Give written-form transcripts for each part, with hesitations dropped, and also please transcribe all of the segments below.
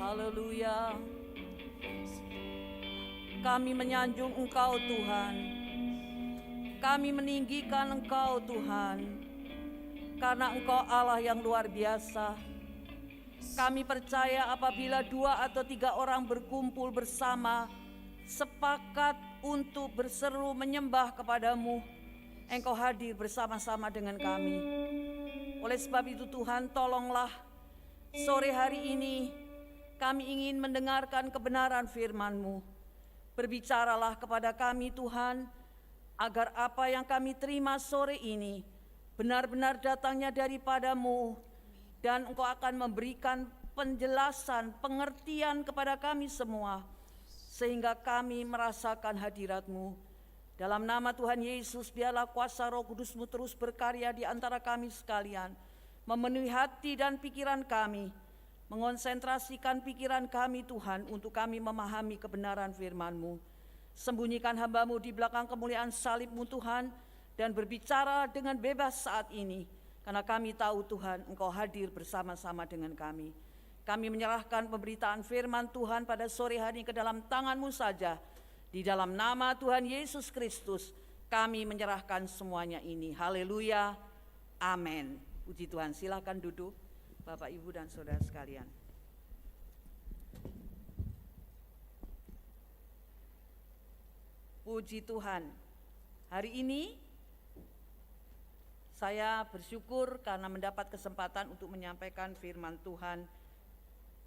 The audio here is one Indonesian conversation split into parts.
Haleluya. Kami menyanjung Engkau Tuhan. Kami meninggikan Engkau Tuhan. Karena Engkau Allah yang luar biasa. Kami percaya apabila 2 atau 3 orang berkumpul bersama, sepakat untuk berseru menyembah kepadamu, Engkau hadir bersama-sama dengan kami. Oleh sebab itu Tuhan, tolonglah sore hari ini kami ingin mendengarkan kebenaran firman-Mu. Berbicaralah kepada kami Tuhan, agar apa yang kami terima sore ini benar-benar datangnya daripadamu, dan Engkau akan memberikan penjelasan, pengertian kepada kami semua, sehingga kami merasakan hadirat-Mu. Dalam nama Tuhan Yesus, biarlah kuasa Roh Kudus-Mu terus berkarya di antara kami sekalian, memenuhi hati dan pikiran kami, mengonsentrasikan pikiran kami Tuhan untuk kami memahami kebenaran firman-Mu. Sembunyikan hamba-Mu di belakang kemuliaan salib-Mu Tuhan, dan berbicara dengan bebas saat ini, karena kami tahu Tuhan Engkau hadir bersama-sama dengan kami. Kami menyerahkan pemberitaan firman Tuhan pada sore hari ini ke dalam tangan-Mu saja. Di dalam nama Tuhan Yesus Kristus kami menyerahkan semuanya ini. Haleluya, amin. Puji Tuhan, silakan duduk Bapak Ibu dan Saudara sekalian. Puji Tuhan, hari ini saya bersyukur karena mendapat kesempatan untuk menyampaikan firman Tuhan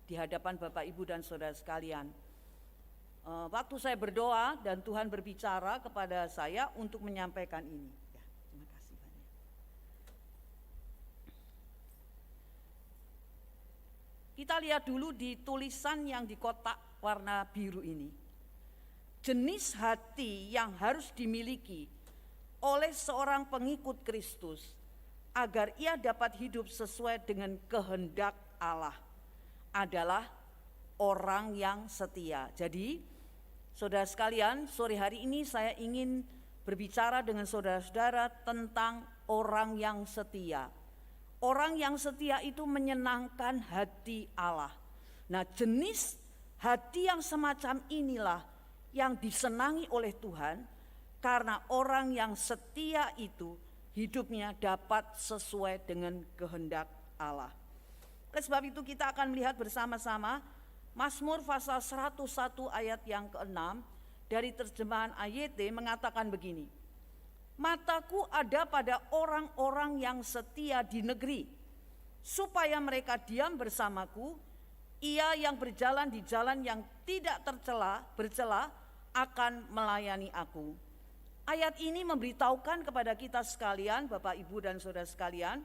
di hadapan Bapak Ibu dan Saudara sekalian. Waktu saya berdoa dan Tuhan berbicara kepada saya untuk menyampaikan ini. Ya, terima kasih banyak. Kita lihat dulu di tulisan yang di kotak warna biru ini. Jenis hati yang harus dimiliki oleh seorang pengikut Kristus agar ia dapat hidup sesuai dengan kehendak Allah adalah orang yang setia. Jadi, saudara sekalian, sore hari ini saya ingin berbicara dengan saudara-saudara tentang orang yang setia. Orang yang setia itu menyenangkan hati Allah. Nah, jenis hati yang semacam inilah yang disenangi oleh Tuhan, karena orang yang setia itu hidupnya dapat sesuai dengan kehendak Allah. Oleh sebab itu kita akan melihat bersama-sama Mazmur pasal 101 ayat yang ke-6 dari terjemahan AYT mengatakan begini. Mataku ada pada orang-orang yang setia di negeri, supaya mereka diam bersamaku. Ia yang berjalan di jalan yang tidak bercela akan melayani aku. Ayat ini memberitahukan kepada kita sekalian, Bapak Ibu dan Saudara sekalian,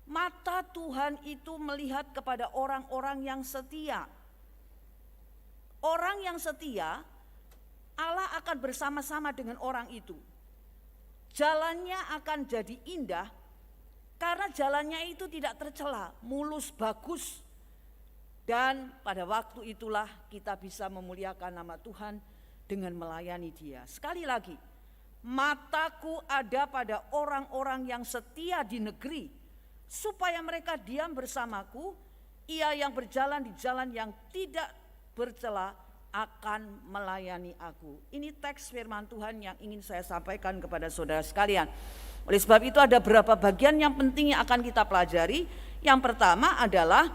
mata Tuhan itu melihat kepada orang-orang yang setia. Orang yang setia, Allah akan bersama-sama dengan orang itu. Jalannya akan jadi indah karena jalannya itu tidak tercela, mulus, bagus. Dan pada waktu itulah kita bisa memuliakan nama Tuhan dengan melayani Dia. Sekali lagi, mataku ada pada orang-orang yang setia di negeri, supaya mereka diam bersamaku. Ia yang berjalan di jalan yang tidak bercela akan melayani aku. Ini teks firman Tuhan yang ingin saya sampaikan kepada saudara sekalian. Oleh sebab itu ada beberapa bagian yang penting yang akan kita pelajari. Yang pertama adalah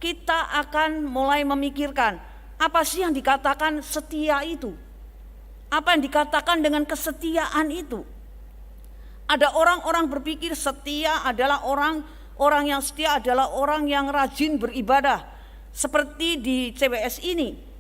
kita akan mulai memikirkan apa sih yang dikatakan setia itu. Apa yang dikatakan dengan kesetiaan itu. Ada orang-orang berpikir setia adalah orang yang setia adalah orang yang rajin beribadah. Seperti di CWS ini,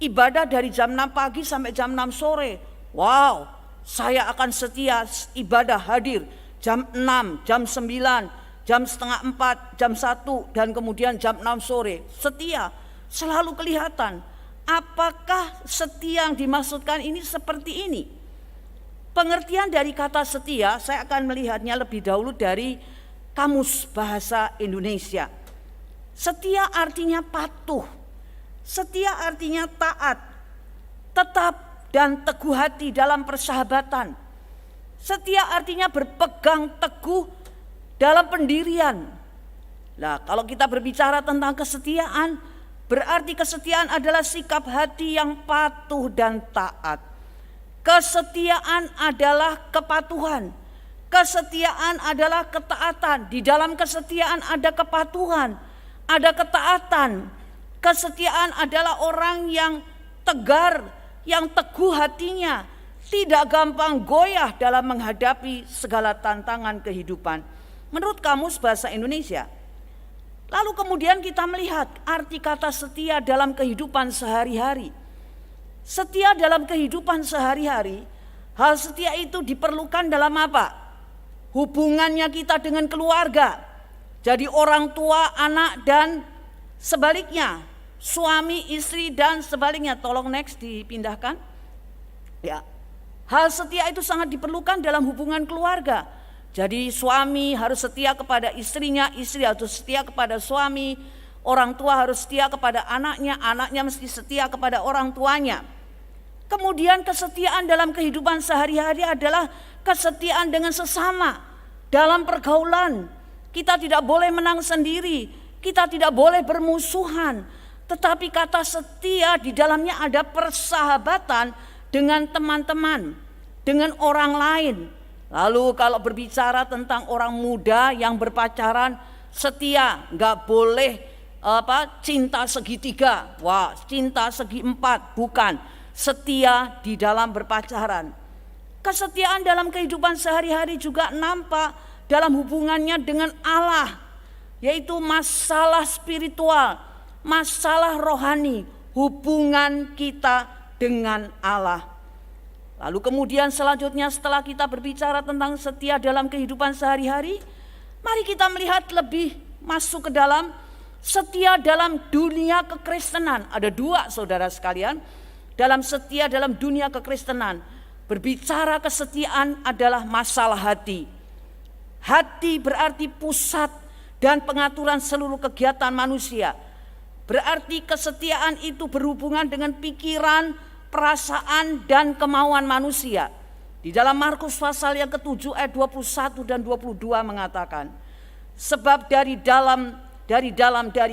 ibadah dari jam 6 pagi sampai jam 6 sore. Wow, saya akan setia ibadah hadir jam 6, jam 9, jam setengah 4, jam 1, dan kemudian jam 6 sore. Setia, selalu kelihatan. Apakah setia yang dimaksudkan ini seperti ini? Pengertian dari kata setia, saya akan melihatnya lebih dahulu dari Kamus Bahasa Indonesia. Setia artinya patuh. Setia artinya taat, tetap dan teguh hati dalam persahabatan. Setia artinya berpegang teguh dalam pendirian. Nah, kalau kita berbicara tentang kesetiaan, Berarti kesetiaan adalah sikap hati yang patuh dan taat. Kesetiaan adalah kepatuhan. Kesetiaan adalah ketaatan. Di dalam kesetiaan ada kepatuhan, ada ketaatan. Kesetiaan adalah orang yang tegar, yang teguh hatinya, tidak gampang goyah dalam menghadapi segala tantangan kehidupan. Menurut Kamus Bahasa Indonesia. Lalu kemudian kita melihat arti kata setia dalam kehidupan sehari-hari. Setia dalam kehidupan sehari-hari, hal setia itu diperlukan dalam apa? Hubungannya kita dengan keluarga. Jadi orang tua, anak, dan sebaliknya. Suami, istri, dan sebaliknya. Tolong next dipindahkan. Ya. Hal setia itu sangat diperlukan dalam hubungan keluarga. Jadi suami harus setia kepada istrinya, istri harus setia kepada suami, orang tua harus setia kepada anaknya, anaknya mesti setia kepada orang tuanya. Kemudian kesetiaan dalam kehidupan sehari-hari adalah kesetiaan dengan sesama. Dalam pergaulan, kita tidak boleh menang sendiri, kita tidak boleh bermusuhan. Tetapi kata setia di dalamnya ada persahabatan dengan teman-teman, dengan orang lain. Lalu kalau berbicara tentang orang muda yang berpacaran, setia, nggak boleh cinta segitiga, wah cinta segi empat, bukan. Setia di dalam berpacaran. Kesetiaan dalam kehidupan sehari-hari juga nampak dalam hubungannya dengan Allah, yaitu masalah spiritual, masalah rohani, hubungan kita dengan Allah. Lalu kemudian selanjutnya setelah kita berbicara tentang setia dalam kehidupan sehari-hari, mari kita melihat lebih masuk ke dalam setia dalam dunia kekristenan. Ada dua saudara sekalian, dalam setia dalam dunia kekristenan. Berbicara kesetiaan adalah masalah hati. Hati berarti pusat dan pengaturan seluruh kegiatan manusia. Berarti kesetiaan itu berhubungan dengan pikiran, perasaan dan kemauan manusia. Di dalam Markus pasal yang ke-7 ayat 21 dan 22 mengatakan, sebab dari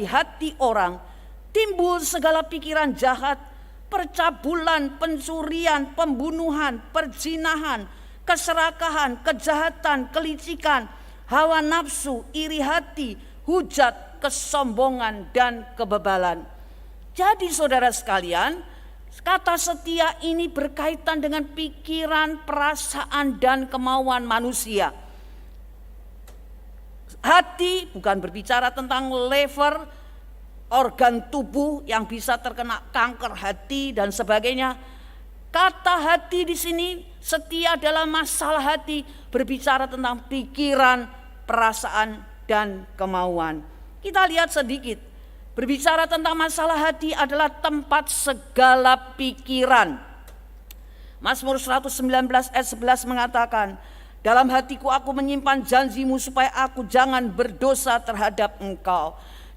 hati orang timbul segala pikiran jahat, percabulan, pencurian, pembunuhan, perzinahan, keserakahan, kejahatan, kelicikan, hawa nafsu, iri hati, hujat, kesombongan dan kebebalan. Jadi saudara sekalian, kata setia ini berkaitan dengan pikiran, perasaan, dan kemauan manusia. Hati bukan berbicara tentang lever, organ tubuh yang bisa terkena kanker hati dan sebagainya. Kata hati di sini, setia dalam masalah hati, berbicara tentang pikiran, perasaan, dan kemauan. Kita lihat sedikit. Berbicara tentang masalah hati adalah tempat segala pikiran. Mazmur 119 ayat 11 mengatakan, dalam hatiku aku menyimpan janjimu supaya aku jangan berdosa terhadap engkau.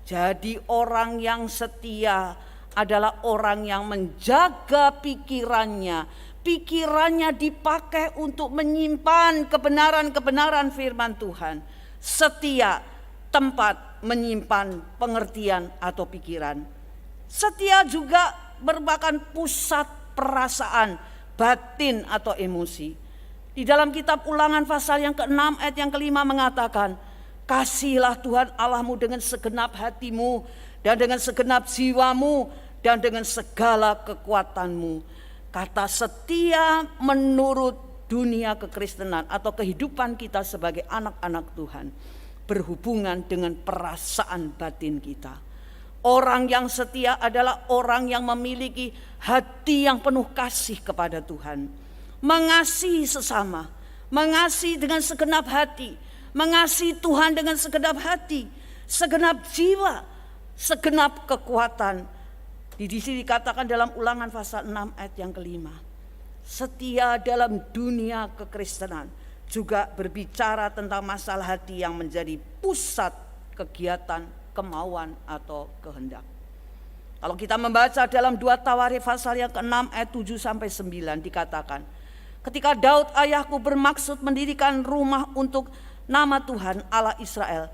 Jadi orang yang setia adalah orang yang menjaga pikirannya. Pikirannya dipakai untuk menyimpan kebenaran-kebenaran firman Tuhan. Setia, tempat menyimpan pengertian atau pikiran. Setia juga merupakan pusat perasaan, batin atau emosi. Di dalam kitab Ulangan pasal yang ke-6 ayat yang ke-5 mengatakan, kasihilah Tuhan Allahmu dengan segenap hatimu dan dengan segenap jiwamu dan dengan segala kekuatanmu. Kata setia menurut dunia kekristenan atau kehidupan kita sebagai anak-anak Tuhan berhubungan dengan perasaan batin kita. Orang yang setia adalah orang yang memiliki hati yang penuh kasih kepada Tuhan. Mengasihi sesama, mengasihi dengan segenap hati, mengasihi Tuhan dengan segenap hati, segenap jiwa, segenap kekuatan. Di sini dikatakan dalam Ulangan pasal 6 ayat yang ke-5. Setia dalam dunia kekristenan juga berbicara tentang masalah hati yang menjadi pusat kegiatan, kemauan atau kehendak. Kalau kita membaca dalam 2 Tawarikh pasal yang ke-6 ayat 7 sampai 9 dikatakan, ketika Daud ayahku bermaksud mendirikan rumah untuk nama Tuhan Allah Israel,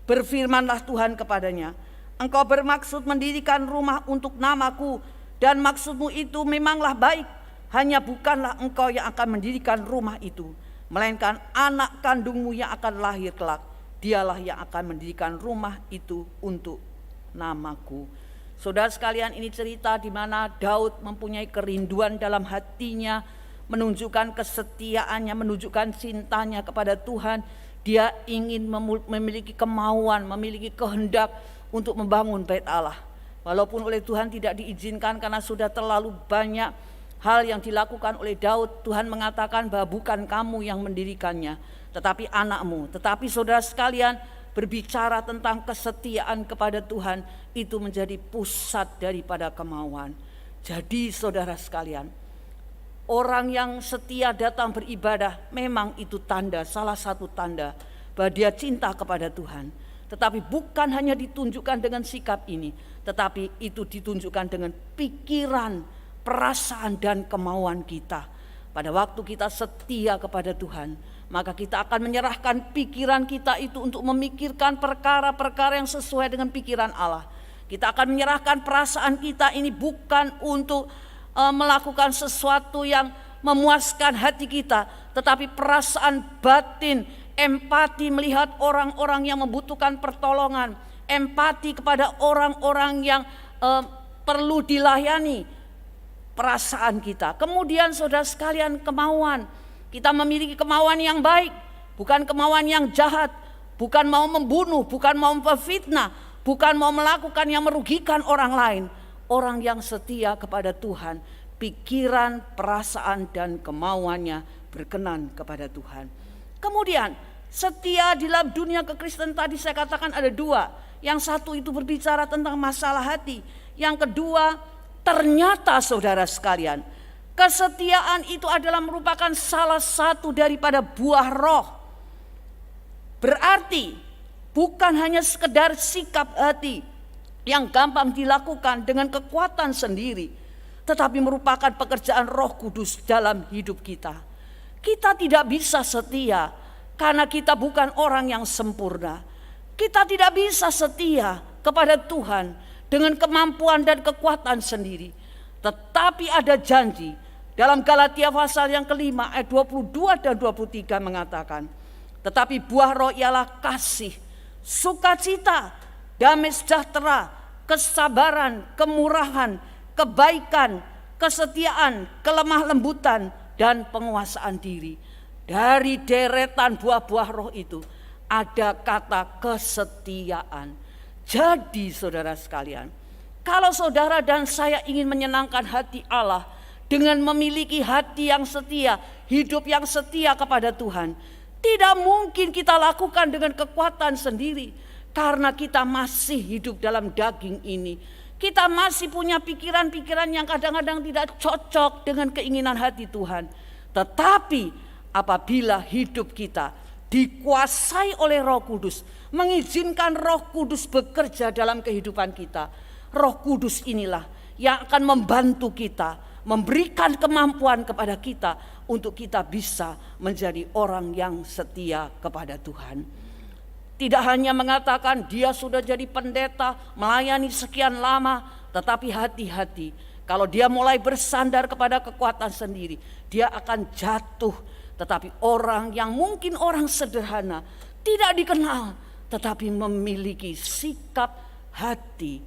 berfirmanlah Tuhan kepadanya, Engkau bermaksud mendirikan rumah untuk namaku, dan maksudmu itu memanglah baik. Hanya bukanlah engkau yang akan mendirikan rumah itu, melainkan anak kandungmu yang akan lahir kelak. Dialah yang akan mendirikan rumah itu untuk namaku. Saudara sekalian, ini cerita di mana Daud mempunyai kerinduan dalam hatinya, menunjukkan kesetiaannya, menunjukkan cintanya kepada Tuhan. Dia ingin memiliki kemauan, memiliki kehendak untuk membangun bait Allah. Walaupun oleh Tuhan tidak diizinkan karena sudah terlalu banyak hal yang dilakukan oleh Daud. Tuhan mengatakan bahwa bukan kamu yang mendirikannya, tetapi anakmu. Tetapi saudara sekalian, berbicara tentang kesetiaan kepada Tuhan itu menjadi pusat daripada kemauan. Jadi saudara sekalian, orang yang setia datang beribadah memang itu tanda, salah satu tanda bahwa dia cinta kepada Tuhan. Tetapi bukan hanya ditunjukkan dengan sikap ini, tetapi itu ditunjukkan dengan pikiran, perasaan dan kemauan kita. Pada waktu kita setia kepada Tuhan, maka kita akan menyerahkan pikiran kita itu untuk memikirkan perkara-perkara yang sesuai dengan pikiran Allah. Kita akan menyerahkan perasaan kita ini bukan untuk melakukan sesuatu yang memuaskan hati kita, tetapi perasaan batin, empati melihat orang-orang yang membutuhkan pertolongan, empati kepada orang-orang yang perlu dilayani, perasaan kita. Kemudian saudara sekalian, kemauan. Kita memiliki kemauan yang baik, bukan kemauan yang jahat, bukan mau membunuh, bukan mau memfitnah, bukan mau melakukan yang merugikan orang lain. Orang yang setia kepada Tuhan, pikiran, perasaan dan kemauannya berkenan kepada Tuhan. Kemudian setia di dalam dunia kekristenan tadi saya katakan ada dua. Yang satu itu berbicara tentang masalah hati. Yang kedua, ternyata saudara sekalian, kesetiaan itu adalah merupakan salah satu daripada buah roh. Berarti bukan hanya sekedar sikap hati yang gampang dilakukan dengan kekuatan sendiri, tetapi merupakan pekerjaan Roh Kudus dalam hidup kita. Kita tidak bisa setia karena kita bukan orang yang sempurna. Kita tidak bisa setia kepada Tuhan dengan kemampuan dan kekuatan sendiri. Tetapi ada janji dalam Galatia pasal yang kelima ayat 22 dan 23 mengatakan, tetapi buah roh ialah kasih, sukacita, damai sejahtera, kesabaran, kemurahan, kebaikan, kesetiaan, kelemah lembutan, dan penguasaan diri. Dari deretan buah-buah roh itu ada kata kesetiaan. Jadi saudara sekalian, kalau saudara dan saya ingin menyenangkan hati Allah dengan memiliki hati yang setia, hidup yang setia kepada Tuhan, tidak mungkin kita lakukan dengan kekuatan sendiri. Karena kita masih hidup dalam daging ini. Kita masih punya pikiran-pikiran yang kadang-kadang tidak cocok dengan keinginan hati Tuhan. Tetapi apabila hidup kita dikuasai oleh Roh Kudus, mengizinkan Roh Kudus bekerja dalam kehidupan kita, Roh Kudus inilah yang akan membantu kita, memberikan kemampuan kepada kita untuk kita bisa menjadi orang yang setia kepada Tuhan. Tidak hanya mengatakan dia sudah jadi pendeta, melayani sekian lama, tetapi hati-hati. Kalau dia mulai bersandar kepada kekuatan sendiri, dia akan jatuh. Tetapi orang yang mungkin orang sederhana, tidak dikenal, tetapi memiliki sikap hati,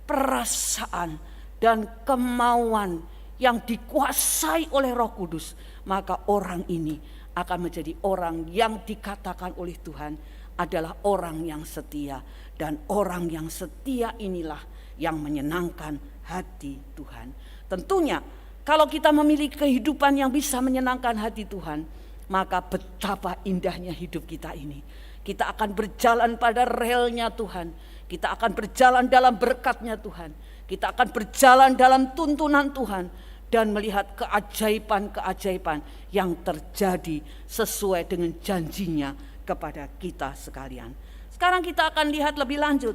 perasaan, dan kemauan yang dikuasai oleh Roh Kudus, maka orang ini akan menjadi orang yang dikatakan oleh Tuhan adalah orang yang setia, dan orang yang setia inilah yang menyenangkan hati Tuhan. Tentunya kalau kita memiliki kehidupan yang bisa menyenangkan hati Tuhan, maka betapa indahnya hidup kita ini. Kita akan berjalan pada relnya Tuhan, kita akan berjalan dalam berkatnya Tuhan, kita akan berjalan dalam tuntunan Tuhan, dan melihat keajaiban-keajaiban yang terjadi sesuai dengan janjinya kepada kita sekalian. Sekarang kita akan lihat lebih lanjut.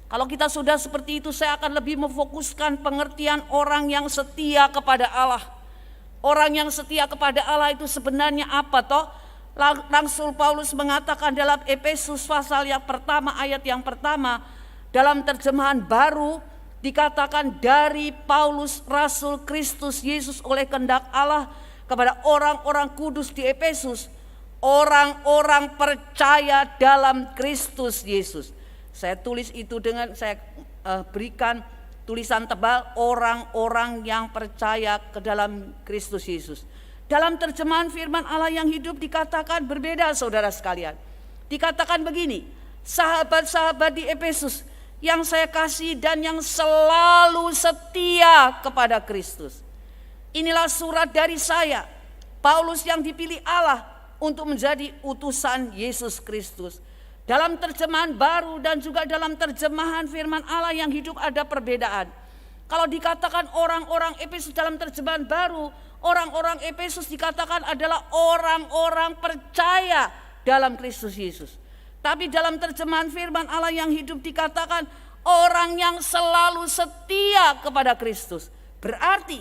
Kalau kita sudah seperti itu, saya akan lebih memfokuskan pengertian orang yang setia kepada Allah. Orang yang setia kepada Allah itu sebenarnya apa toh? Rasul Paulus mengatakan dalam Efesus pasal yang pertama ayat yang pertama, Dalam terjemahan baru dikatakan dari Paulus Rasul Kristus Yesus oleh kehendak Allah kepada orang-orang kudus di Efesus, orang-orang percaya dalam Kristus Yesus. Saya tulis itu dengan saya berikan tulisan tebal, orang-orang yang percaya ke dalam Kristus Yesus. Dalam terjemahan firman Allah yang hidup dikatakan berbeda, saudara sekalian. Dikatakan begini, sahabat-sahabat di Efesus yang saya kasih dan yang selalu setia kepada Kristus. Inilah surat dari saya, Paulus yang dipilih Allah untuk menjadi utusan Yesus Kristus. Dalam terjemahan baru dan juga dalam terjemahan firman Allah yang hidup ada perbedaan. Kalau dikatakan orang-orang Efesus dalam terjemahan baru, orang-orang Efesus dikatakan adalah orang-orang percaya dalam Kristus Yesus. Tapi dalam terjemahan firman Allah yang hidup dikatakan orang yang selalu setia kepada Kristus. Berarti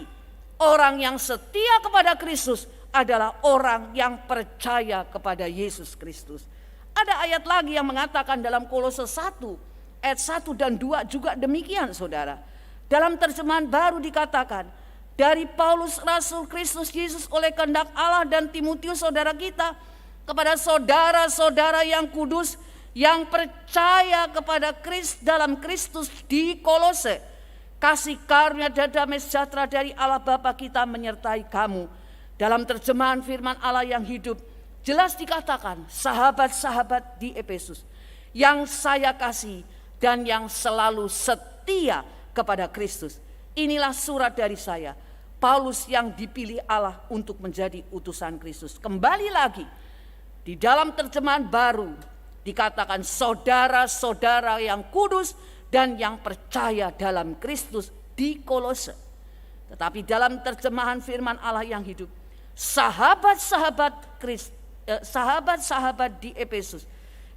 orang yang setia kepada Kristus adalah orang yang percaya kepada Yesus Kristus. Ada ayat lagi yang mengatakan dalam Kolose 1 ayat 1 dan 2 juga demikian, saudara. Dalam terjemahan baru dikatakan, dari Paulus Rasul Kristus Yesus oleh kehendak Allah dan Timotius saudara kita, kepada saudara-saudara yang kudus yang percaya kepada Kristus dalam Kristus di Kolose, kasih karunia dan damai sejahtera dari Allah Bapa kita menyertai kamu. Dalam terjemahan firman Allah yang hidup jelas dikatakan, sahabat-sahabat di Efesus yang saya kasih dan yang selalu setia kepada Kristus. Inilah surat dari saya, Paulus yang dipilih Allah untuk menjadi utusan Kristus. Kembali lagi, di dalam terjemahan baru dikatakan saudara-saudara yang kudus dan yang percaya dalam Kristus di Kolose. Tetapi dalam terjemahan firman Allah yang hidup, sahabat-sahabat di Efesus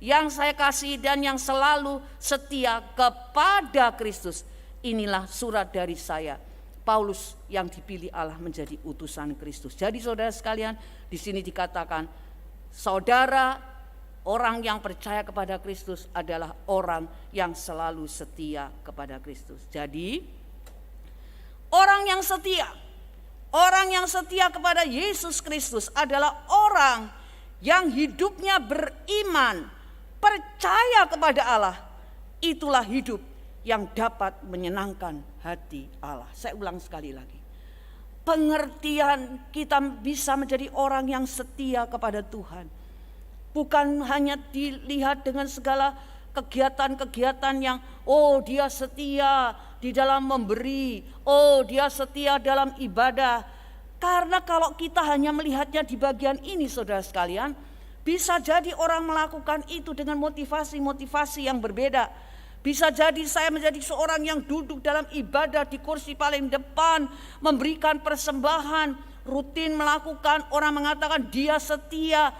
yang saya kasih dan yang selalu setia kepada Kristus. Inilah surat dari saya, Paulus yang dipilih Allah menjadi utusan Kristus. Jadi saudara sekalian, di sini dikatakan saudara orang yang percaya kepada Kristus adalah orang yang selalu setia kepada Kristus. Jadi orang yang setia kepada Yesus Kristus adalah orang yang hidupnya beriman, percaya kepada Allah. Itulah hidup yang dapat menyenangkan hati Allah. Saya ulang sekali lagi. Pengertian kita bisa menjadi orang yang setia kepada Tuhan bukan hanya dilihat dengan segala kegiatan-kegiatan yang dia setia di dalam memberi, dia setia dalam ibadah. Karena kalau kita hanya melihatnya di bagian ini, saudara sekalian, bisa jadi orang melakukan itu dengan motivasi-motivasi yang berbeda. Bisa jadi saya menjadi seorang yang duduk dalam ibadah di kursi paling depan, memberikan persembahan, rutin melakukan, orang mengatakan dia setia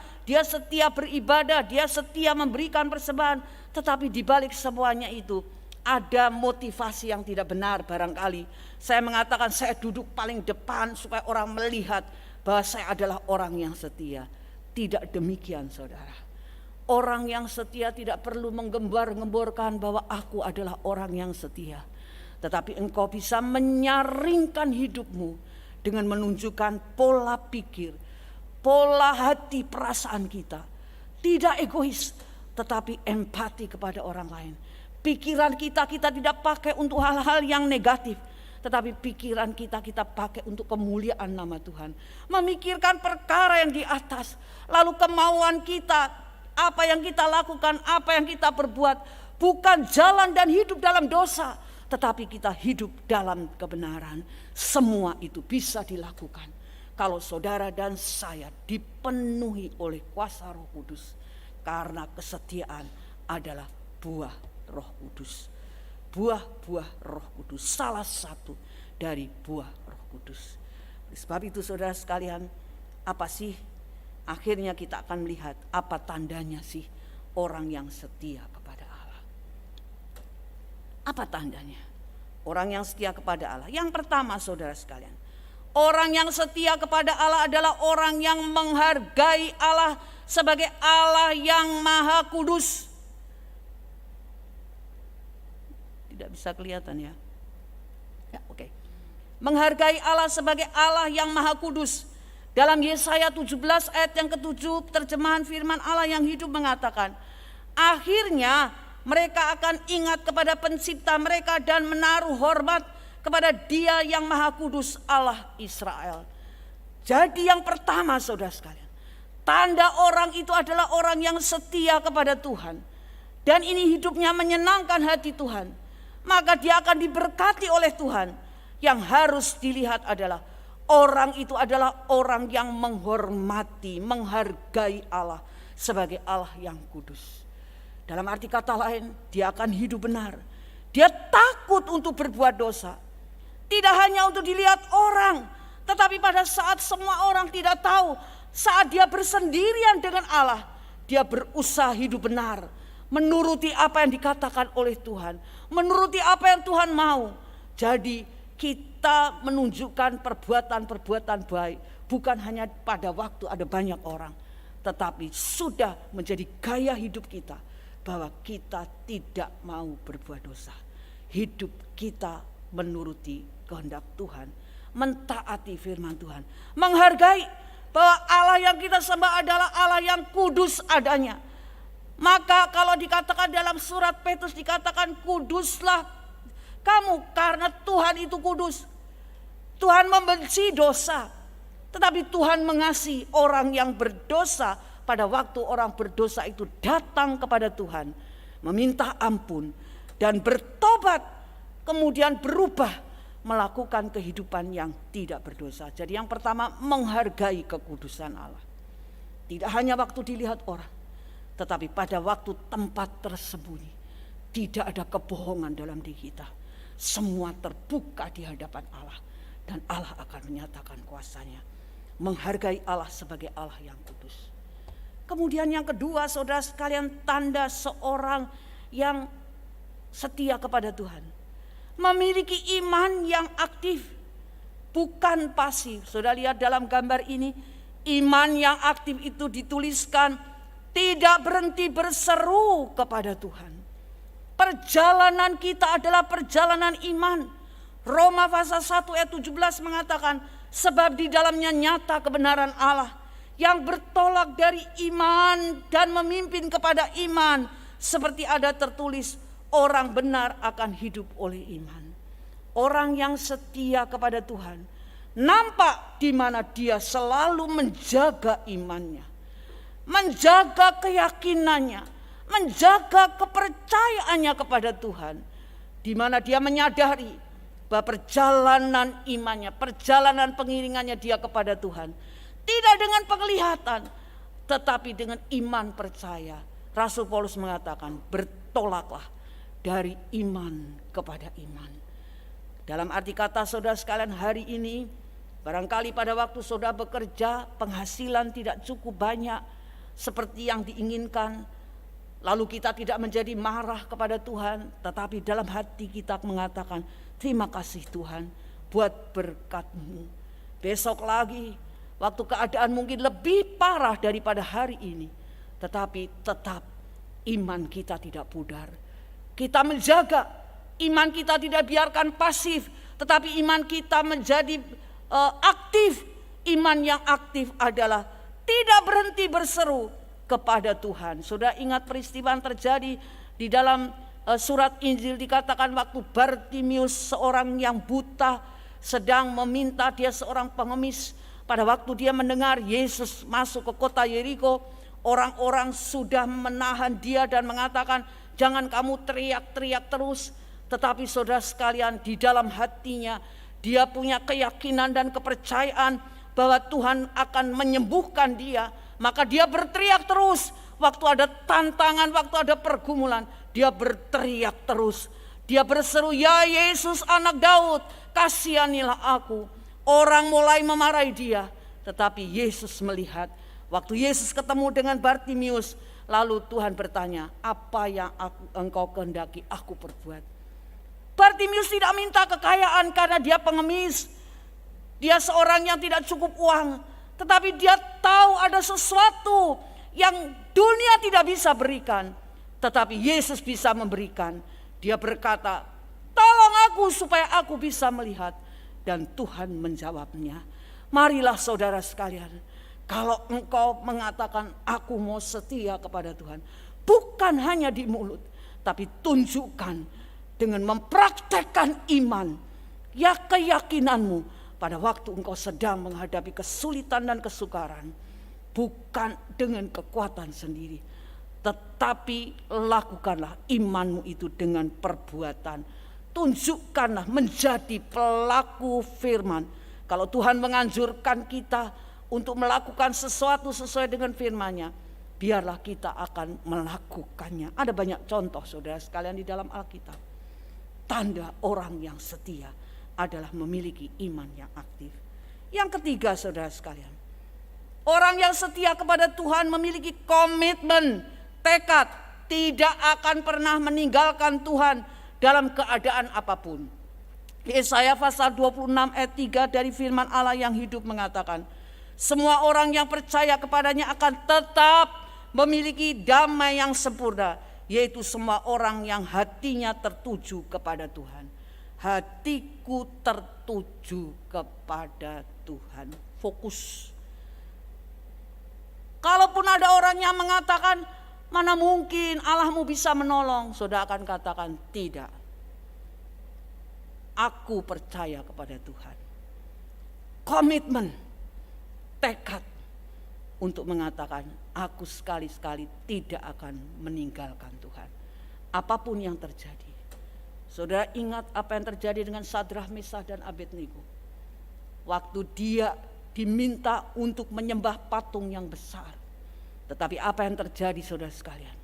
beribadah, dia setia memberikan persembahan. Tetapi di balik semuanya itu ada motivasi yang tidak benar barangkali. Saya mengatakan saya duduk paling depan supaya orang melihat bahwa saya adalah orang yang setia. Tidak demikian, saudara. Orang yang setia tidak perlu menggembar-gemborkan bahwa aku adalah orang yang setia. Tetapi engkau bisa menyaringkan hidupmu dengan menunjukkan pola pikir, pola hati, perasaan kita. Tidak egois, tetapi empati kepada orang lain. Pikiran kita tidak pakai untuk hal-hal yang negatif, tetapi pikiran kita pakai untuk kemuliaan nama Tuhan. Memikirkan perkara yang di atas, lalu kemauan kita, apa yang kita lakukan, apa yang kita perbuat, bukan jalan dan hidup dalam dosa, tetapi kita hidup dalam kebenaran. Semua itu bisa dilakukan kalau saudara dan saya dipenuhi oleh kuasa Roh Kudus. Karena kesetiaan adalah buah Roh Kudus. Buah-buah Roh Kudus, salah satu dari buah Roh Kudus. Sebab itu saudara sekalian, apa sih akhirnya kita akan melihat apa tandanya sih orang yang setia kepada Allah? Apa tandanya orang yang setia kepada Allah? Yang pertama, saudara sekalian, orang yang setia kepada Allah adalah orang yang menghargai Allah sebagai Allah yang Maha Kudus. Tidak bisa kelihatan ya. Ya, oke. Menghargai Allah sebagai Allah yang Maha Kudus. Dalam Yesaya 17 ayat yang ke-7, terjemahan firman Allah yang hidup mengatakan, akhirnya mereka akan ingat kepada pencipta mereka dan menaruh hormat kepada Dia yang Maha Kudus, Allah Israel. Jadi yang pertama saudara sekalian, tanda orang itu adalah orang yang setia kepada Tuhan. Dan ini hidupnya menyenangkan hati Tuhan. Maka dia akan diberkati oleh Tuhan. Yang harus dilihat adalah orang itu adalah orang yang menghormati, menghargai Allah sebagai Allah yang kudus. Dalam arti kata lain, dia akan hidup benar. Dia takut untuk berbuat dosa. Tidak hanya untuk dilihat orang, tetapi pada saat semua orang tidak tahu, saat dia bersendirian dengan Allah, dia berusaha hidup benar, menuruti apa yang dikatakan oleh Tuhan, menuruti apa yang Tuhan mau. Jadi kita menunjukkan perbuatan-perbuatan baik, bukan hanya pada waktu ada banyak orang, tetapi sudah menjadi gaya hidup kita, bahwa kita tidak mau berbuat dosa. Hidup kita menuruti kehendak Tuhan, mentaati firman Tuhan, menghargai bahwa Allah yang kita sembah adalah Allah yang kudus adanya. Maka kalau dikatakan dalam surat Petrus dikatakan kuduslah kamu karena Tuhan itu kudus. Tuhan membenci dosa, tetapi Tuhan mengasihi orang yang berdosa pada waktu orang berdosa itu datang kepada Tuhan, meminta ampun dan bertobat, kemudian berubah melakukan kehidupan yang tidak berdosa. Jadi yang pertama, menghargai kekudusan Allah. Tidak hanya waktu dilihat orang, tetapi pada waktu tempat tersembunyi. Tidak ada kebohongan dalam diri kita. Semua terbuka di hadapan Allah. Dan Allah akan menyatakan kuasanya. Menghargai Allah sebagai Allah yang kudus. Kemudian yang kedua, saudara sekalian, tanda seorang yang setia kepada Tuhan. Memiliki iman yang aktif, bukan pasif. Saudara lihat dalam gambar ini, iman yang aktif itu dituliskan tidak berhenti berseru kepada Tuhan. Perjalanan kita adalah perjalanan iman. Roma pasal 1 ayat 17 mengatakan, sebab di dalamnya nyata kebenaran Allah yang bertolak dari iman dan memimpin kepada iman, seperti ada tertulis, orang benar akan hidup oleh iman. Orang yang setia kepada Tuhan nampak di mana dia selalu menjaga imannya, menjaga keyakinannya, menjaga kepercayaannya kepada Tuhan, di mana dia menyadari bahwa perjalanan imannya, perjalanan pengiringannya dia kepada Tuhan tidak dengan penglihatan, tetapi dengan iman percaya. Rasul Paulus mengatakan, bertolaklah dari iman kepada iman. Dalam arti kata saudara sekalian, hari ini barangkali pada waktu saudara bekerja penghasilan tidak cukup banyak seperti yang diinginkan, lalu kita tidak menjadi marah kepada Tuhan, tetapi dalam hati kita mengatakan, terima kasih Tuhan buat berkat-Mu. Besok lagi waktu keadaan mungkin lebih parah daripada hari ini, tetapi tetap iman kita tidak pudar. Kita menjaga iman kita, tidak biarkan pasif, tetapi iman kita menjadi aktif. Iman yang aktif adalah tidak berhenti berseru kepada Tuhan. Sudah ingat peristiwa yang terjadi di dalam surat Injil, dikatakan waktu Bartimius, seorang yang buta, sedang meminta, dia seorang pengemis. Pada waktu dia mendengar Yesus masuk ke kota Yeriko, orang-orang sudah menahan dia dan mengatakan, jangan kamu teriak-teriak terus. Tetapi saudara sekalian, di dalam hatinya dia punya keyakinan dan kepercayaan bahwa Tuhan akan menyembuhkan dia. Maka dia berteriak terus. Waktu ada tantangan, waktu ada pergumulan, dia berteriak terus. Dia berseru, ya Yesus anak Daud, kasihanilah aku. Orang mulai memarahi dia, tetapi Yesus melihat. Waktu Yesus ketemu dengan Bartimius, lalu Tuhan bertanya, apa yang engkau kehendaki aku perbuat? Bartimius tidak minta kekayaan karena dia pengemis. Dia seorang yang tidak cukup uang, tetapi dia tahu ada sesuatu yang dunia tidak bisa berikan, tetapi Yesus bisa memberikan. Dia berkata, aku supaya aku bisa melihat. Dan Tuhan menjawabnya. Marilah saudara sekalian, kalau engkau mengatakan aku mau setia kepada Tuhan, bukan hanya di mulut, tapi tunjukkan dengan mempraktekkan iman, ya keyakinanmu pada waktu engkau sedang menghadapi kesulitan dan kesukaran. Bukan dengan kekuatan sendiri, tetapi lakukanlah imanmu itu dengan perbuatan. Tunjukkanlah menjadi pelaku firman. Kalau Tuhan menganjurkan kita untuk melakukan sesuatu sesuai dengan firman-Nya, biarlah kita akan melakukannya. Ada banyak contoh saudara sekalian di dalam Alkitab. Tanda orang yang setia adalah memiliki iman yang aktif. Yang ketiga saudara sekalian, orang yang setia kepada Tuhan memiliki komitmen, tekad, tidak akan pernah meninggalkan Tuhan dalam keadaan apapun. Yesaya pasal 26 ayat 3 dari firman Allah yang hidup mengatakan, semua orang yang percaya kepadanya akan tetap memiliki damai yang sempurna, yaitu semua orang yang hatinya tertuju kepada Tuhan. Hatiku tertuju kepada Tuhan. Fokus. Kalaupun ada orang yang mengatakan, mana mungkin Allahmu bisa menolong, saudara akan katakan tidak. Aku percaya kepada Tuhan. Komitmen, tekad untuk mengatakan aku sekali-sekali tidak akan meninggalkan Tuhan. Apapun yang terjadi. Saudara ingat apa yang terjadi dengan Sadrah, Mesah dan Abednego. Waktu dia diminta untuk menyembah patung yang besar. Tetapi apa yang terjadi saudara sekalian?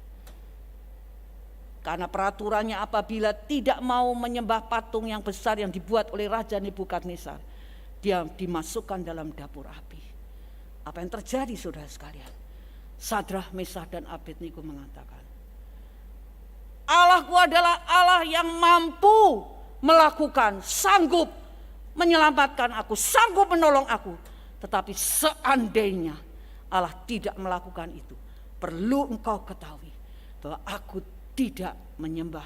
Karena peraturannya apabila tidak mau menyembah patung yang besar yang dibuat oleh Raja Nebukadnezar, dia dimasukkan dalam dapur api. Apa yang terjadi saudara sekalian? Sadrah, Mesah dan Abednego mengatakan, Allahku adalah Allah yang mampu melakukan, sanggup menyelamatkan aku, sanggup menolong aku. Tetapi seandainya Allah tidak melakukan itu, perlu engkau ketahui bahwa aku tidak menyembah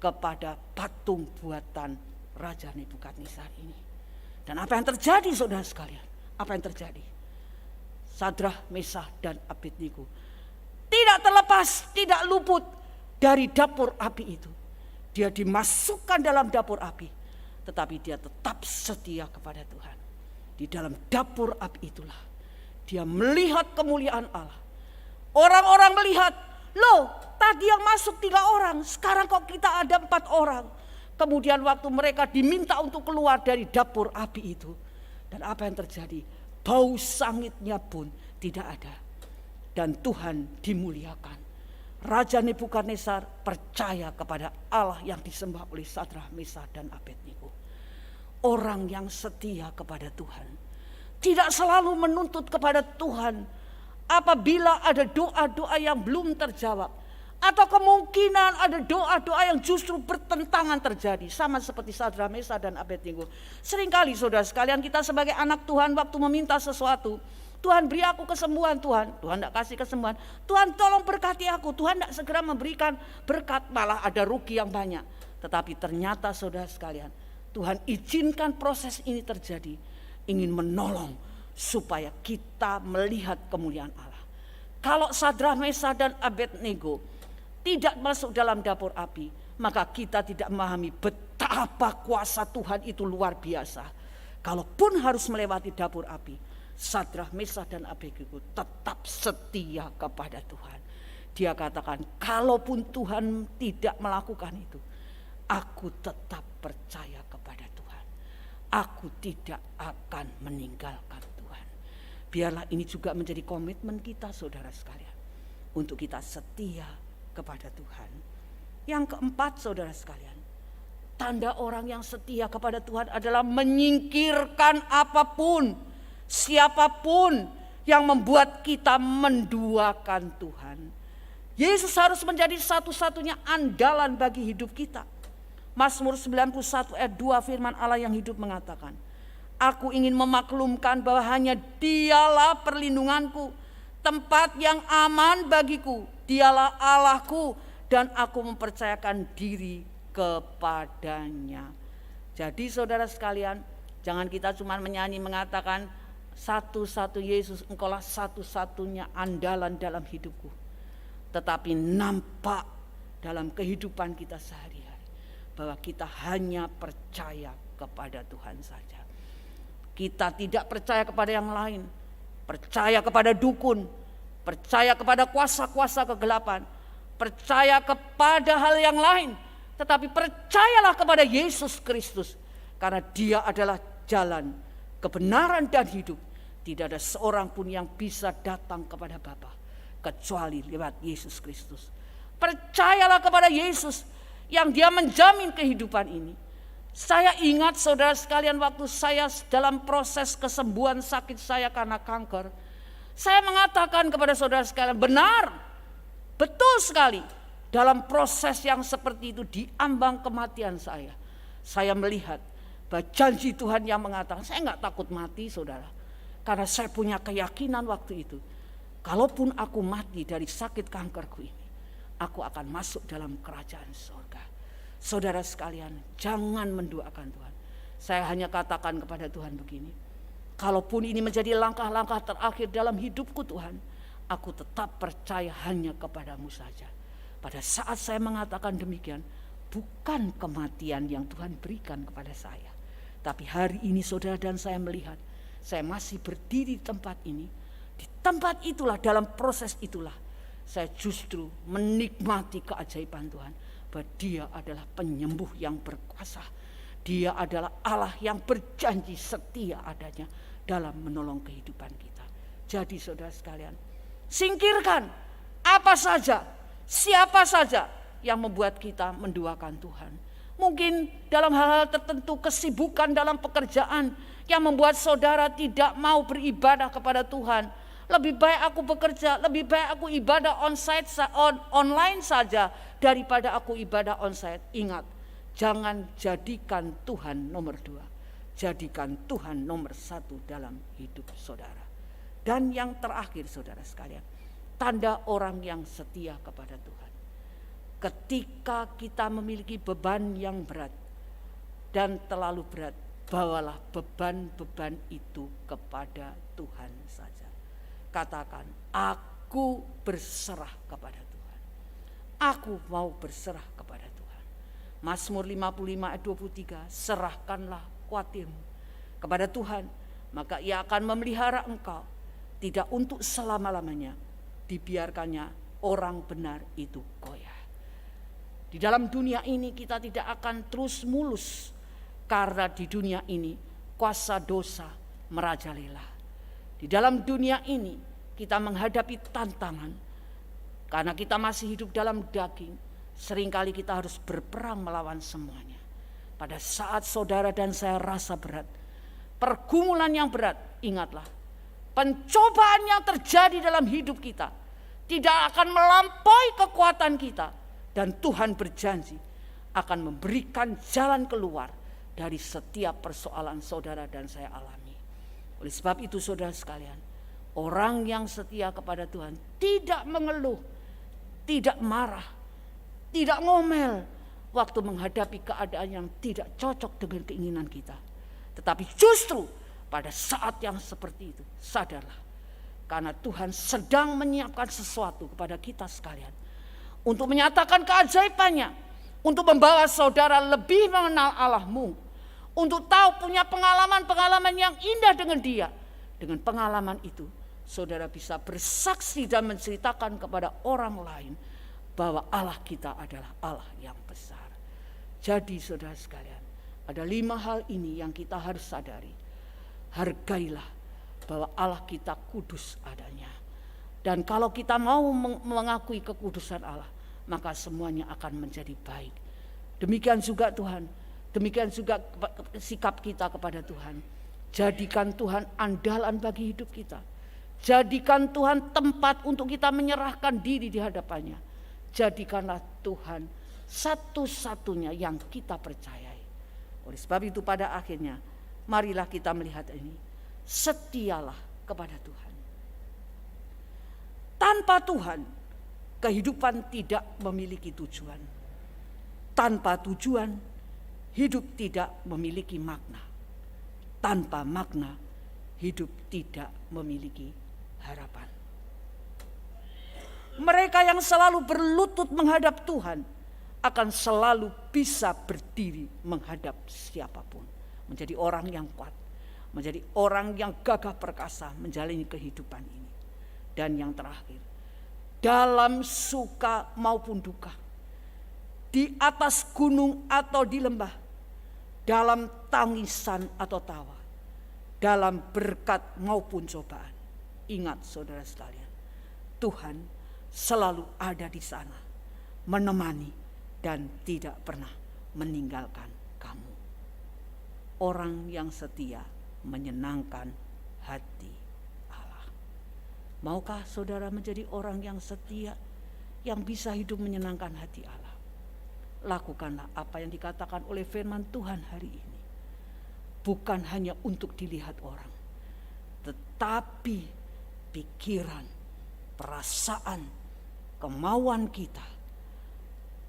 kepada patung buatan Raja Nebukadnezar ini. Dan apa yang terjadi saudara sekalian? Apa yang terjadi? Sadrah, Mesah dan Abednego tidak terlepas, tidak luput dari dapur api itu. Dia dimasukkan dalam dapur api, tetapi dia tetap setia kepada Tuhan. Di dalam dapur api itulah dia melihat kemuliaan Allah. Orang-orang melihat, loh tadi yang masuk 3 orang, sekarang kok kita ada 4 orang. Kemudian waktu mereka diminta untuk keluar dari dapur api itu, dan apa yang terjadi? Bau sangitnya pun tidak ada. Dan Tuhan dimuliakan. Raja Nebukadnezar percaya kepada Allah yang disembah oleh Sadrah, Mesah dan Abednego. Orang yang setia kepada Tuhan tidak selalu menuntut kepada Tuhan apabila ada doa-doa yang belum terjawab, atau kemungkinan ada doa-doa yang justru bertentangan terjadi, sama seperti Sadrah, Mesah dan Abednego. Seringkali saudara sekalian, kita sebagai anak Tuhan waktu meminta sesuatu, Tuhan beri aku kesembuhan, Tuhan tidak kasih kesembuhan. Tuhan tolong berkati aku, Tuhan tidak segera memberikan berkat, malah ada rugi yang banyak. Tetapi ternyata saudara sekalian, Tuhan izinkan proses ini terjadi, ingin menolong supaya kita melihat kemuliaan Allah. Kalau Sadrah, Mesah dan Abednego tidak masuk dalam dapur api, maka kita tidak memahami betapa kuasa Tuhan itu luar biasa. Kalaupun harus melewati dapur api, Sadrah, Mesah dan Abednego tetap setia kepada Tuhan. Dia katakan, kalaupun Tuhan tidak melakukan itu, aku tetap percaya kepada Tuhan. Aku tidak akan meninggalkan Tuhan. Biarlah ini juga menjadi komitmen kita saudara sekalian, untuk kita setia kepada Tuhan. Yang keempat saudara sekalian, tanda orang yang setia kepada Tuhan adalah menyingkirkan apapun, siapapun yang membuat kita menduakan Tuhan. Yesus harus menjadi satu-satunya andalan bagi hidup kita. Mazmur 91 ayat 2 firman Allah yang hidup mengatakan, aku ingin memaklumkan bahwa hanya Dialah perlindunganku, tempat yang aman bagiku, Dialah Allahku, dan aku mempercayakan diri kepadanya. Jadi saudara sekalian, jangan kita cuma menyanyi mengatakan satu-satu Yesus, engkaulah satu-satunya andalan dalam hidupku. Tetapi nampak dalam kehidupan kita sehari-hari bahwa kita hanya percaya kepada Tuhan saja. Kita tidak percaya kepada yang lain, percaya kepada dukun, percaya kepada kuasa-kuasa kegelapan, percaya kepada hal yang lain, tetapi percayalah kepada Yesus Kristus, karena Dia adalah jalan, kebenaran dan hidup. Tidak ada seorang pun yang bisa datang kepada Bapa kecuali lewat Yesus Kristus. Percayalah kepada Yesus yang Dia menjamin kehidupan ini. Saya ingat saudara sekalian, waktu saya dalam proses kesembuhan sakit saya karena kanker, saya mengatakan kepada saudara sekalian, benar, betul sekali, dalam proses yang seperti itu di ambang kematian saya melihat bahwa janji Tuhan yang mengatakan, saya enggak takut mati saudara, karena saya punya keyakinan waktu itu, kalaupun aku mati dari sakit kankerku ini, aku akan masuk dalam kerajaan surga. Saudara sekalian, jangan menduakan Tuhan. Saya hanya katakan kepada Tuhan begini, kalaupun ini menjadi langkah-langkah terakhir dalam hidupku Tuhan, aku tetap percaya hanya kepadamu saja. Pada saat saya mengatakan demikian, bukan kematian yang Tuhan berikan kepada saya, tapi hari ini saudara dan saya melihat, saya masih berdiri di tempat ini. Di tempat itulah, dalam proses itulah, saya justru menikmati keajaiban Tuhan, bahwa Dia adalah penyembuh yang berkuasa. Dia adalah Allah yang berjanji setia adanya dalam menolong kehidupan kita. Jadi saudara sekalian, singkirkan apa saja, siapa saja yang membuat kita menduakan Tuhan. Mungkin dalam hal-hal tertentu, kesibukan dalam pekerjaan yang membuat saudara tidak mau beribadah kepada Tuhan. Lebih baik aku bekerja, lebih baik aku ibadah online saja daripada aku ibadah onsite. Ingat, jangan jadikan Tuhan nomor 2, jadikan Tuhan nomor 1 dalam hidup saudara. Dan yang terakhir saudara sekalian, tanda orang yang setia kepada Tuhan. Ketika kita memiliki beban yang berat dan terlalu berat, bawalah beban-beban itu kepada Tuhan saja. Katakan, aku berserah kepada Tuhan. Aku mau berserah kepada Tuhan. Mazmur 55 ayat 23, serahkanlah khawatirmu kepada Tuhan, maka Ia akan memelihara engkau. Tidak untuk selama-lamanya dibiarkannya orang benar itu goyah. Di dalam dunia ini kita tidak akan terus mulus, karena di dunia ini kuasa dosa merajalela. Di dalam dunia ini kita menghadapi tantangan, karena kita masih hidup dalam daging. Seringkali kita harus berperang melawan semuanya. Pada saat saudara dan saya rasa berat, pergumulan yang berat, ingatlah, pencobaan yang terjadi dalam hidup kita tidak akan melampaui kekuatan kita. Dan Tuhan berjanji akan memberikan jalan keluar dari setiap persoalan saudara dan saya alami. Oleh sebab itu saudara sekalian, orang yang setia kepada Tuhan tidak mengeluh, tidak marah, tidak ngomel waktu menghadapi keadaan yang tidak cocok dengan keinginan kita. Tetapi justru pada saat yang seperti itu, sadarlah, karena Tuhan sedang menyiapkan sesuatu kepada kita sekalian, untuk menyatakan keajaibannya, untuk membawa saudara lebih mengenal Allahmu, untuk tahu punya pengalaman-pengalaman yang indah dengan Dia. Dengan pengalaman itu, saudara bisa bersaksi dan menceritakan kepada orang lain bahwa Allah kita adalah Allah yang besar. Jadi saudara sekalian, ada 5 hal ini yang kita harus sadari. Hargailah bahwa Allah kita kudus adanya. Dan kalau kita mau mengakui kekudusan Allah, maka semuanya akan menjadi baik. Demikian juga Tuhan, demikian juga sikap kita kepada Tuhan. Jadikan Tuhan andalan bagi hidup kita. Jadikan Tuhan tempat untuk kita menyerahkan diri di hadapannya. Jadikanlah Tuhan satu-satunya yang kita percayai. Oleh sebab itu pada akhirnya, marilah kita melihat ini. Setialah kepada Tuhan. Tanpa Tuhan, kehidupan tidak memiliki tujuan. Tanpa tujuan, hidup tidak memiliki makna. Tanpa makna, hidup tidak memiliki harapan. Mereka yang selalu berlutut menghadap Tuhan akan selalu bisa berdiri menghadap siapapun. Menjadi orang yang kuat, menjadi orang yang gagah perkasa menjalani kehidupan ini. Dan yang terakhir, dalam suka maupun duka, di atas gunung atau di lembah, dalam tangisan atau tawa, dalam berkat maupun cobaan. Ingat saudara sekalian, Tuhan selalu ada di sana, menemani dan tidak pernah meninggalkan kamu. Orang yang setia menyenangkan hati Allah. Maukah saudara menjadi orang yang setia, yang bisa hidup menyenangkan hati Allah? Lakukanlah apa yang dikatakan oleh firman Tuhan hari ini. Bukan hanya untuk dilihat orang, tetapi pikiran, perasaan, kemauan kita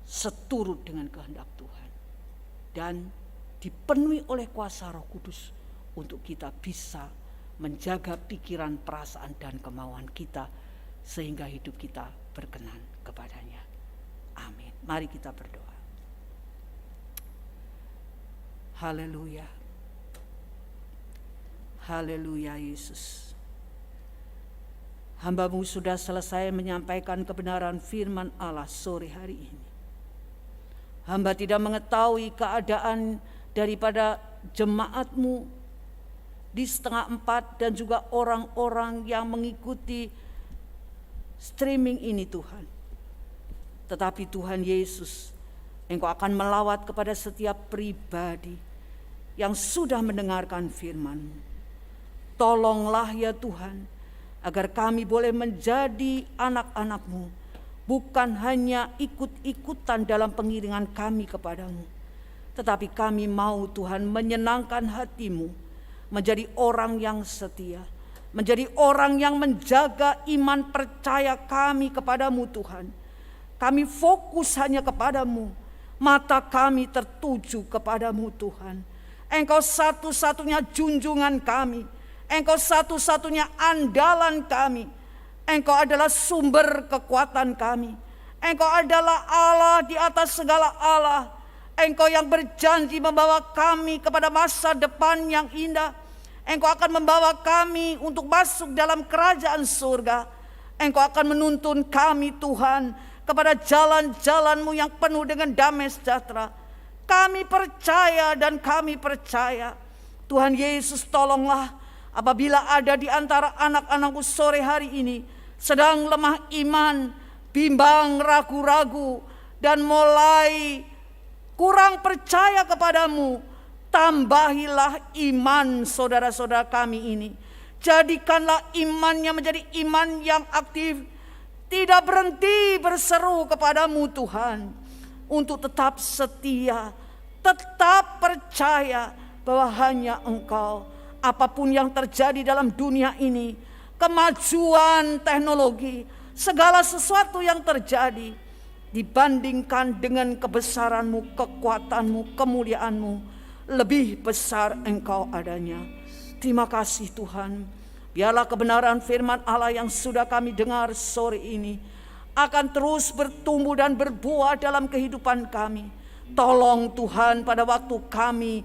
seturut dengan kehendak Tuhan. Dan dipenuhi oleh kuasa Roh Kudus untuk kita bisa menjaga pikiran, perasaan, dan kemauan kita sehingga hidup kita berkenan kepadanya. Amin. Mari kita berdoa. Haleluya. Haleluya Yesus. Hamba-Mu sudah selesai menyampaikan kebenaran firman Allah sore hari ini. Hamba tidak mengetahui keadaan daripada jemaat-Mu di 3:30 dan juga orang-orang yang mengikuti streaming ini Tuhan. Tetapi Tuhan Yesus, Engkau akan melawat kepada setiap pribadi yang sudah mendengarkan firman-Mu. Tolonglah ya Tuhan, agar kami boleh menjadi anak-anak-Mu, bukan hanya ikut-ikutan dalam pengiringan kami kepadamu, tetapi kami mau Tuhan menyenangkan hati-Mu, menjadi orang yang setia, menjadi orang yang menjaga iman percaya kami kepadamu Tuhan. Kami fokus hanya kepadamu, mata kami tertuju kepadamu Tuhan. Engkau satu-satunya junjungan kami, Engkau satu-satunya andalan kami. Engkau adalah sumber kekuatan kami. Engkau adalah Allah di atas segala Allah. Engkau yang berjanji membawa kami kepada masa depan yang indah. Engkau akan membawa kami untuk masuk dalam kerajaan surga. Engkau akan menuntun kami Tuhan kepada jalan-jalan-Mu yang penuh dengan damai sejahtera. Kami percaya dan kami percaya. Tuhan Yesus, tolonglah apabila ada di antara anak-anak-Mu sore hari ini sedang lemah iman, bimbang, ragu-ragu, dan mulai kurang percaya kepadamu, tambahilah iman saudara-saudara kami ini. Jadikanlah imannya menjadi iman yang aktif, tidak berhenti berseru kepadamu Tuhan, untuk tetap setia, tetap percaya bahwa hanya Engkau. Apapun yang terjadi dalam dunia ini, kemajuan teknologi, segala sesuatu yang terjadi, dibandingkan dengan kebesaran-Mu, kekuatan-Mu, kemuliaan-Mu, lebih besar Engkau adanya. Terima kasih Tuhan. Biarlah kebenaran firman Allah yang sudah kami dengar sore ini akan terus bertumbuh dan berbuah dalam kehidupan kami. Tolong Tuhan pada waktu kami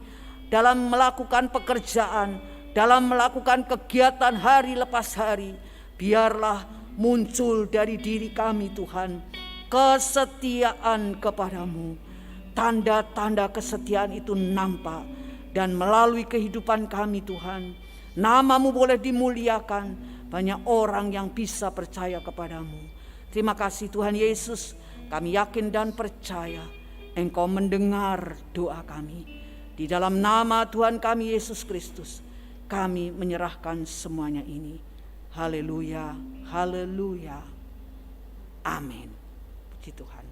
dalam melakukan pekerjaan, dalam melakukan kegiatan hari lepas hari, biarlah muncul dari diri kami Tuhan kesetiaan kepadamu. Tanda-tanda kesetiaan itu nampak, dan melalui kehidupan kami Tuhan, nama-Mu boleh dimuliakan, banyak orang yang bisa percaya kepadamu. Terima kasih Tuhan Yesus, kami yakin dan percaya Engkau mendengar doa kami. Di dalam nama Tuhan kami Yesus Kristus, kami menyerahkan semuanya ini. Haleluya, haleluya, amin. Puji Tuhan.